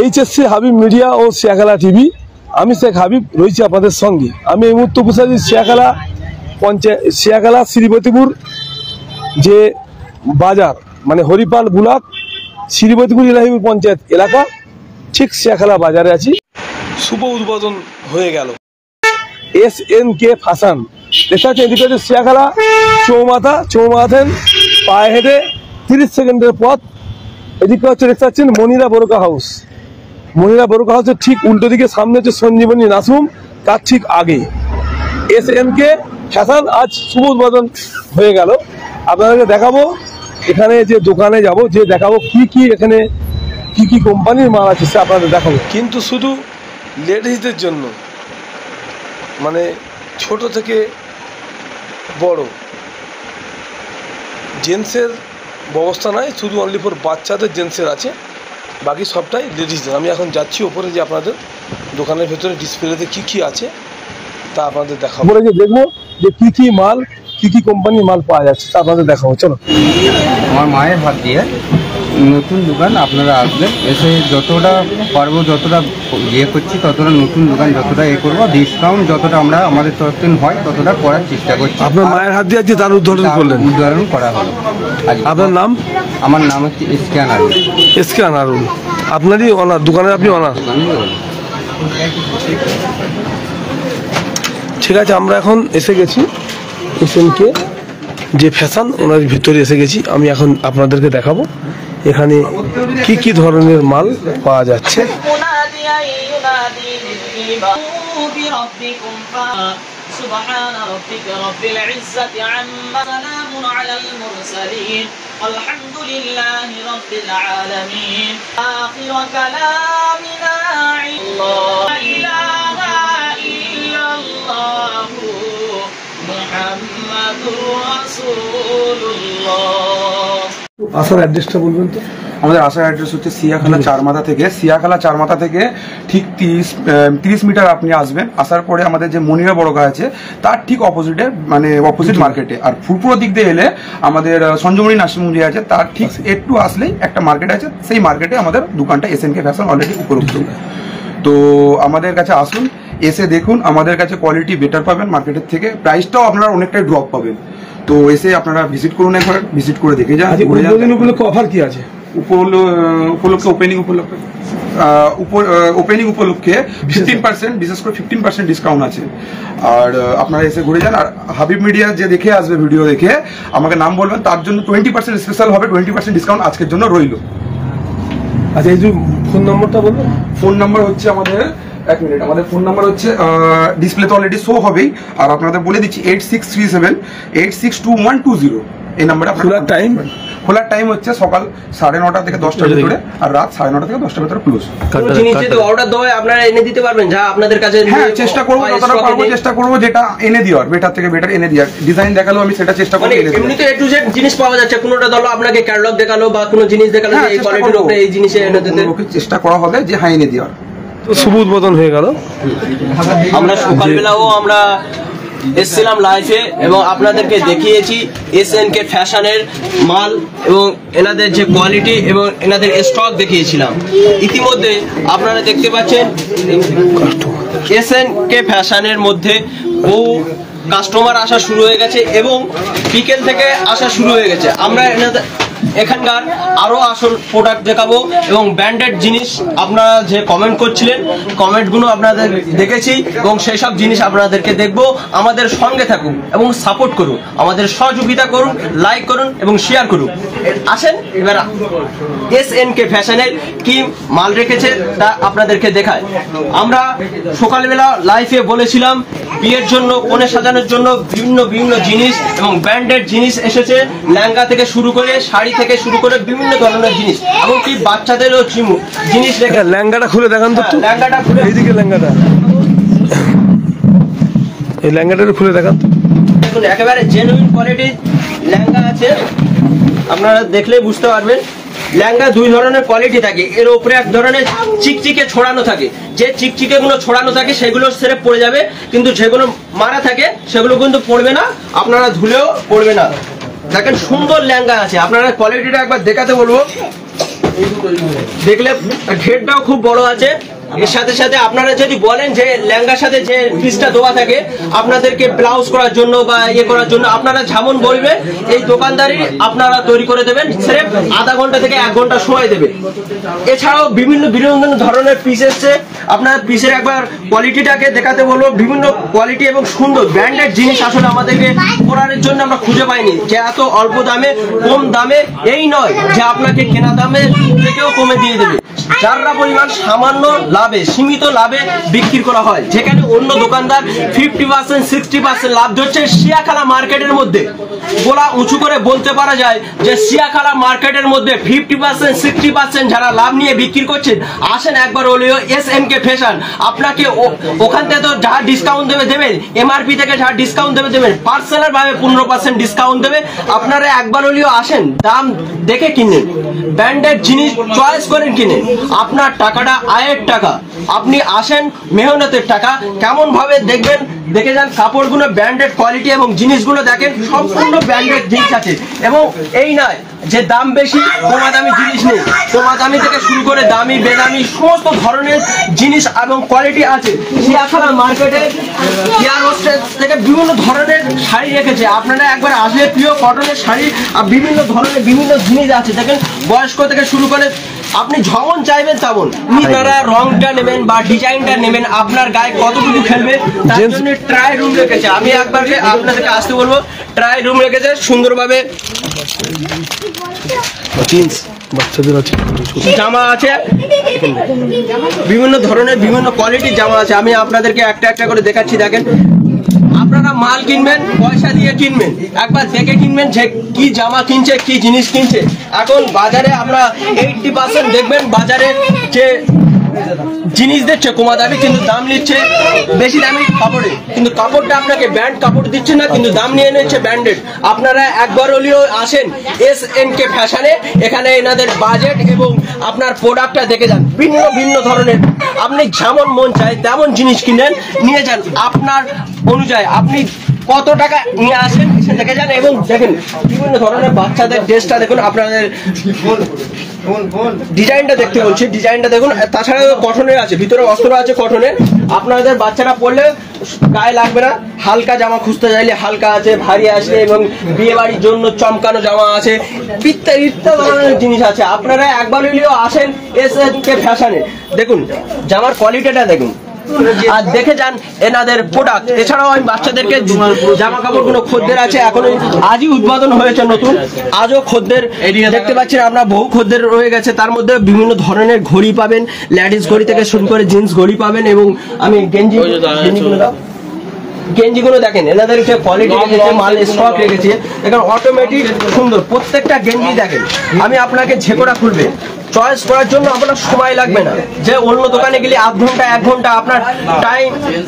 HSC Habib media ও Shiakhala TV. আমি শেখ হাবিব রয়েছি আপনাদের সঙ্গে। আমি এই মুহূর্তে বসে আছি শিয়াখালা পঞ্চায়েত, শিয়াখালা শ্রীপতিপুর যে বাজার, মানে হরিপাল ব্লক শ্রীপতিপুর ইলাহিপুর পঞ্চায়েত এলাকা, ঠিক শিয়াখালা বাজারে আছি। শুভ উদ্বোধন হয়ে গেল SNK ফ্যাশন। দেখা যাচ্ছে এদিকে হচ্ছে শিয়াখালা চৌমাথা পায়ে হেঁটে 30 সেকেন্ডের পথ। এদিকে হচ্ছে দেখতে পাচ্ছেন মনিরা বোরকা হাউস। মনিরা বোরকা হাউসের ঠিক উল্টো দিকে সামনে হচ্ছে সঞ্জীবনী নার্সিংহোম, তার ঠিক আগে SNK ফ্যাশন আজ শুভ উদ্বোধন হয়ে গেল। আপনাদেরকে দেখাবো, এখানে যে দোকানে যাব, যে দেখাবো কি এখানে কি কোম্পানির মাল আছে সে আপনাদের দেখাবো। কিন্তু শুধু লেডিসদের জন্য, মানে ছোট থেকে বড়, জেন্টসের ব্যবস্থা নাই, শুধু অনলি ফর বাচ্চাদের জেন্টসের আছে, বাকি সবটাই লেডিসদের। আমি এখন যাচ্ছি ওপরে, যে আপনাদের দোকানের ভেতরে ডিসপ্লেতে কি আছে তা আপনাদের দেখাবো। ওপরে যে দেখবো যে কি মাল, কি কোম্পানির মাল পাওয়া যাচ্ছে তা আপনাদের দেখাবো। চলো। আমার মায়ের হাত দিয়ে নতুন দোকান, আপনারা আসবেন, এসে যতটা পারবো, যতটা ইয়ে করছি ততটা নতুন দোকান যতটা করবো, ডিসকাউন্ট যতটা আমরা আমাদের তরফ থেকে হয় ততটা করার চেষ্টা করছি। আপনার মায়ের হাত দিয়ে আজকে তার উদ্বোধন করা হলো। আপনার নাম? আমার নাম হচ্ছে SK আনারুল। আপনারই অনার দোকানের, আপনি অনার? ঠিক আছে, আমরা এখন এসে গেছি SNK যে ফ্যাশন, ওনার ভিতরে এসে গেছি। আমি এখন আপনাদেরকে দেখাবো এখানে কি ধরনের মাল পাওয়া যাচ্ছে। سبحان ربك رب العزة عما سلام على المرسلين والحمد لله رب العالمين آخر كلامنا الله لا إله إلا الله محمد رسول الله। আসার অ্যাড্রেসটা বলবেন তো? আমাদের আসার অ্যাড্রেস হচ্ছে শিয়াখালা চারমাথা থেকে ঠিক 30 মিটার আপনি আসবেন। আসার পরে আমাদের যে মনিরা বড়গা আছে তার ঠিক অপোজিটে, মানে অপোজিট মার্কেটে। আর ফুরপুরা দিক দিয়ে এলে আমাদের সঞ্জীবনী নার্সিংহোম যে আছে তার ঠিক একটু আসলেই একটা মার্কেট আছে, সেই মার্কেটে আমাদের দোকানটা SNK ফ্যাশন অলরেডি উপলব্ধ। তো আমাদের কাছে আসুন, এসে দেখুন, আমাদের কাছে কোয়ালিটি বেটার পাবেন মার্কেটের থেকে, প্রাইসটাও আপনারা অনেকটাই ড্রপ পাবেন। তো এসে আপনারা ভিজিট করুন, একবার ভিজিট করে দেখে যান। অফার কি আছে উপলক্ষে? ওপেনিং উপলক্ষে 15%, বিশেষ করে 15% ডিসকাউন্ট আছে। আর আপনারা এসে ঘুরে যান। আর হাবিব মিডিয়া যে দেখে আসবে, ভিডিও দেখে আমাকে নাম বলবেন, তার জন্য 20% স্পেশাল হবে, 20% ডিসকাউন্ট আজকের জন্য রইল। আচ্ছা, এই যে ফোন নম্বরটা বলবেন? ফোন নাম্বার হচ্ছে আমাদের, এক মিনিট, আমাদের ফোন নাম্বার হচ্ছে ডিসপ্লে তো অলরেডি শো হবেই, আর আপনাদের বলে দিচ্ছি 8637862120। এই নাম্বারে খোলার টাইম হচ্ছে সকাল 9:30 থেকে 10টার ভিতরে, আর রাত 9:30 থেকে 10টার ভিতরে ক্লোজ। অর্ডার দেওয়া আপনারা এনে দিতে পারবেন যা আপনাদের কাছে? হ্যাঁ, চেষ্টা করবো, যতটা পারবো চেষ্টা করবো যেটা এনে দেওয়ার, বেটার থেকে বেটার এনে দেওয়ার। ডিজাইন দেখালো আমি সেটা চেষ্টা করবো। এমনিতে A to Z জিনিস পাওয়া যাচ্ছে, কোনোটা ধরো আপনাকে ক্যাটালগ দেখালো বা কোনো জিনিস দেখালো যে এই কোয়ালিটির উপরে এই জিনিস এনে দিতে, চেষ্টা করা হবে যে হ্যাঁ এনে দেওয়ার। তো শুভ উদ্বোধন হয়ে গেল। আমরা সকালবেলাও আমরা এসেছিলাম লাইভে এবং আপনাদেরকে দেখিয়েছি SNK ফ্যাশনের মাল এবং এনাদের যে কোয়ালিটি এবং এনাদের স্টক দেখিয়েছিলাম। ইতিমধ্যে আপনারা দেখতে পাচ্ছেন SNK ফ্যাশনের মধ্যে বহু কাস্টমার আসা শুরু হয়ে গেছে এবং বিকেল থেকে আসা শুরু হয়ে গেছে। আমরা এখানকার আরো আসল প্রোডাক্ট দেখাবো এবং ব্র্যান্ডেড জিনিস আপনারা যে কমেন্ট করছিলেন, কমেন্টগুলো আপনাদের দেখেছি এবং সেই সব জিনিস আপনাদেরকে দেখবো। আমাদের সঙ্গে থাকুন এবং সাপোর্ট করুন, আমাদের সহযোগিতা করুন, লাইক করুন এবং শেয়ার করুন। আসেন এবার SNK ফ্যাশনের কি মাল রেখেছে তা আপনাদেরকে দেখায়। আমরা সকালবেলা লাইভে বলেছিলাম বিয়ের জন্য, কনে সাজানোর জন্য বিভিন্ন জিনিস এবং ব্র্যান্ডেড জিনিস এসেছে, লেহেঙ্গা থেকে শুরু করে শাড়ি থেকে শুরু করে বিভিন্ন ধরনের জিনিস, এমনকি বাচ্চাদেরও জিনিস। লেহেঙ্গাটা খুলে দেখান তো, লেহেঙ্গাটা খুলে, এইদিকে লেহেঙ্গাটা, এই লেহেঙ্গাটা খুলে দেখান তো। দেখুন একেবারে জেনুইন কোয়ালিটির লেহেঙ্গা আছে, আপনারা দেখলে বুঝতে পারবেন। লেহেঙ্গা দুই ধরনের কোয়ালিটি থাকে, এর উপরে এক ধরনের চিকচিকে ছড়ানো থাকে, যে চিকচিকে গুলো ছড়ানো থাকে সেগুলো সেরে পড়ে যাবে, কিন্তু যেগুলো মারা থাকে সেগুলো কিন্তু পড়বে না, আপনারা ধুলেও পড়বে না। দেখেন সুন্দর লেহেঙ্গা আছে, আপনারা কোয়ালিটিটা একবার দেখাতে বলবো। দেখলে ঘেরটাও খুব বড় আছে। এর সাথে সাথে আপনারা যদি বলেন যে লেহেঙ্গার সাথে যে পিসটা দেওয়া থাকে আপনাদেরকে ব্লাউজ করার জন্য বা ইয়ে করার জন্য, আপনারা যেমন বলবেন এই দোকানদারি আপনারা তৈরি করে দেবেন, সির্ফ আধা ঘন্টা থেকে 1 ঘন্টা সময় দেবে। এছাড়াও বিভিন্ন বিভিন্ন ধরনের পিস এসছে, আপনার পিসের একবার কোয়ালিটিটাকে দেখাতে বলবো। বিভিন্ন কোয়ালিটি এবং সুন্দর ব্র্যান্ডেড জিনিস আসলে আমাদেরকে পরার জন্য আমরা খুঁজে পাইনি, যে এত অল্প দামে কম দামে এই নয় যে আপনাকে কেনা দামে থেকেও কমে দিয়ে দেবে, যারা পরিমাণ সামান্য লাভে সীমিত লাভে বিক্রি করা হয়, যেখানে অন্য দোকানদার 50% 60% লাভ ধরছে। শিয়াখালা মার্কেটের মধ্যে গোলা উঁচু করে বলতে পারা যায় যে শিয়াখালা মার্কেটের মধ্যে 50% 60% যারা লাভ নিয়ে বিক্রি করছেন, আসেন একবার হলেও SNK ফ্যাশন। আপনাকে ওখান থেকে তো যা ডিসকাউন্ট দেবে এমআরপি থেকে যা ডিসকাউন্ট দেবে পার্সেলার ভাবে 15% ডিসকাউন্ট দেবে। আপনারা একবার হলেও আসেন, দাম দেখে কিনেন, ব্র্যান্ডেড জিনিস চয়েস করেন কিনে। আপনার টাকাটা আয়ের টাকা, আপনি আসেন মেহনতের টাকা। কেমন ভাবে দেখবেন, দেখে যান কাপড়গুলো ব্র্যান্ডেড কোয়ালিটি এবং জিনিসগুলো দেখেন সম্পূর্ণ ব্র্যান্ডেড জিনিস আছে। এবং এই নয় যে দাম বেশি কমা দামি জিনিস নেই, কমা দামি থেকে শুরু করে দামি বেদামি সমস্ত ধরনের জিনিস এবং কোয়ালিটি আছে। শিয়াখালা মার্কেটে থেকে বিভিন্ন ধরনের শাড়ি রেখেছে, আপনারা একবার আসলে প্রিয় কটনের শাড়ি আর বিভিন্ন ধরনের বিভিন্ন জিনিস আছে। দেখেন বয়স্ক থেকে শুরু করে আপনি যেমন চাইবেন তেমন, আপনারা রংটা নেবেন বা ডিজাইনটা নেবেন, আপনার গায়ে কতটুকু খেলবে তার জন্য ট্রাই রুম রেখেছে। আমি একবার আপনাদেরকে আসতে বলবো, ট্রাই রুম রেখেছে সুন্দরভাবে। জিন্স বাচ্চাদের আছে, জামা আছে, বিভিন্ন ধরনের বিভিন্ন কোয়ালিটির জামা আছে। আমি আপনাদেরকে একটা একটা করে দেখাচ্ছি। দেখেন আপনারা মাল কিনবেন, পয়সা দিয়ে কিনবেন, একবার দেখে কিনবেন যে কি জামা কিনছে, কি জিনিস কিনছে। এখন বাজারে আমরা 80% দেখবেন বাজারে যে জিনিস দিচ্ছে কমা দামি, কিন্তু দাম নিচ্ছে বেশি দামি কাপড়ে, কিন্তু কাপড়টা আপনাকে ব্র্যান্ড কাপড় দিচ্ছে না, কিন্তু দাম নিয়ে নিচ্ছে ব্র্যান্ডেড। আপনারা একবার হলেও আসেন SNK ফ্যাশনে, এখানে এনাদের বাজেট এবং আপনার প্রোডাক্টটা দেখে যান। ভিন্ন ভিন্ন ধরনের আপনি যেমন মন চায় তেমন জিনিস কিনেন, নিয়ে যান আপনার অনুযায়ী। আপনি কত টাকা নিয়ে আসেন এসে দেখে যান এবং দেখেন বিভিন্ন ধরনের বাচ্চাদের ড্রেসটা দেখুন, আপনাদের ডিজাইনটা দেখতে বলছি, ডিজাইনটা দেখুন। তাছাড়া কটনের আছে, ভিতরে অস্ত্র আছে কটনের, আপনাদের বাচ্চারা পরলে গায়ে লাগবে না। হালকা জামা খুঁজতে চাইলে হালকা আছে, ভারী আছে এবং বিয়ে বাড়ির জন্য চমকানো জামা আছে, ইত্যাদি ইত্যাদি ধরনের জিনিস আছে। আপনারা একবার হলেও আসেন SNK ফ্যাশনে, দেখুন জামার কোয়ালিটিটা দেখুন আর দেখে যান এনাদের প্রোডাক্ট। এছাড়াও আমি বাচ্চাদেরকে জামা কাপড় গুলো খদ্দের আছে, এখন আজই উদ্বোধন হয়েছে নতুন, আজও খদ্দের দেখতে পাচ্ছেন আমরা, বহু খদ্দের রয়ে গেছে। তার মধ্যে বিভিন্ন ধরনের ঘড়ি পাবেন, লেডিস ঘড়ি থেকে শুরু করে জিন্স ঘড়ি পাবেন এবং আমি গেঞ্জিগুলো দেখেন এনাদের কোয়ালিটি রেখেছে, মাল স্টক রেখেছে, দেখেন অটোমেটিক সুন্দর প্রত্যেকটা গেঞ্জি। দেখেন আমি আপনাকে ঝেকোটা খুলবে চয়েস করার জন্য আপনার সময় লাগবে না, যে অন্য দোকানে গেলে আধ ঘন্টা 1 ঘন্টা আপনার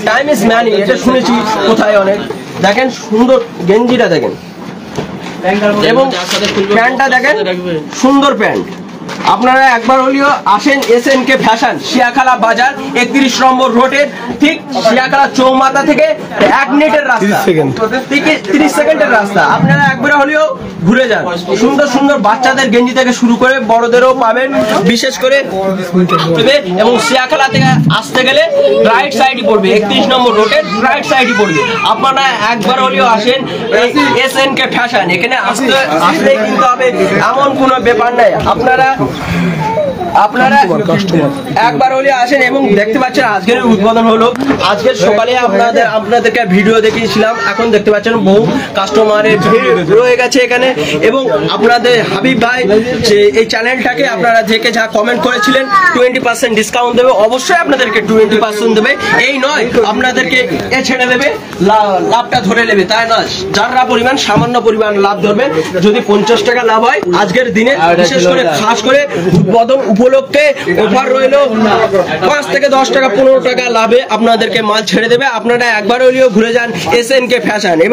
টাইম ইজ মানি, এটা শুনেছি কোথায় অনেক। দেখেন সুন্দর গেঞ্জিটা দেখেন এবং প্যান্টটা দেখেন সুন্দর প্যান্ট। আপনারা একবার হলেও আসেন SNK ফ্যাশন, শিয়াখালা বাজার 31 নম্বর রোডের ঠিক শিয়াখালা চৌমাথা থেকে 1 মিনিটের রাস্তা, 30 সেকেন্ডের রাস্তা। আপনারা একবার হলেও ঘুরে যান। সুন্দর সুন্দর বাচ্চাদের গেঞ্জি থেকে শুরু করে বড়দেরও পাবেন, বিশেষ করে এবং শিয়াখালা থেকে আসতে গেলে রাইট সাইডই পড়বে, 31 নম্বর রোডের রাইট সাইডই পড়বে। আপনারা একবার হলেও আসেন SNK ফ্যাশন, এখানে আসলে কিন্তু হবে এমন কোনো ব্যাপার নাই। আপনারা একবার হলে আসেন এবং দেখতে পাচ্ছেন আজকের উদ্বোধন হলো, আজকের সকালে আপনাদেরকে ভিডিও দেখিয়েছিলাম। এখন দেখতে পাচ্ছেন বহু কাস্টমারের ভিড় রয়ে গেছে এখানে। এবং আপনাদের হাবিব ভাই যে এই চ্যানেলটাকে আপনারা দেখে যা কমেন্ট করেছিলেন 20% ডিসকাউন্ট দেবে, অবশ্যই আপনাদেরকে 20% দেবে। এই নয় আপনাদেরকে এ ছেড়ে দেবে, লাভটা ধরে নেবে, তাই নয়। যারা পরিমাণ সামান্য পরিমাণ লাভ ধরবেন, যদি 50 টাকা লাভ হয় আজকের দিনে, বিশেষ করে খাস করে উদ্বোধন উপলক্ষে অফার রইল 5 থেকে 10 টাকা 15 টাকা লাভে আপনাদেরকে মাল ছেড়ে দেবে। আপনারা একবার হলেও ঘুরে যান SNK ফ্যাশন। এবং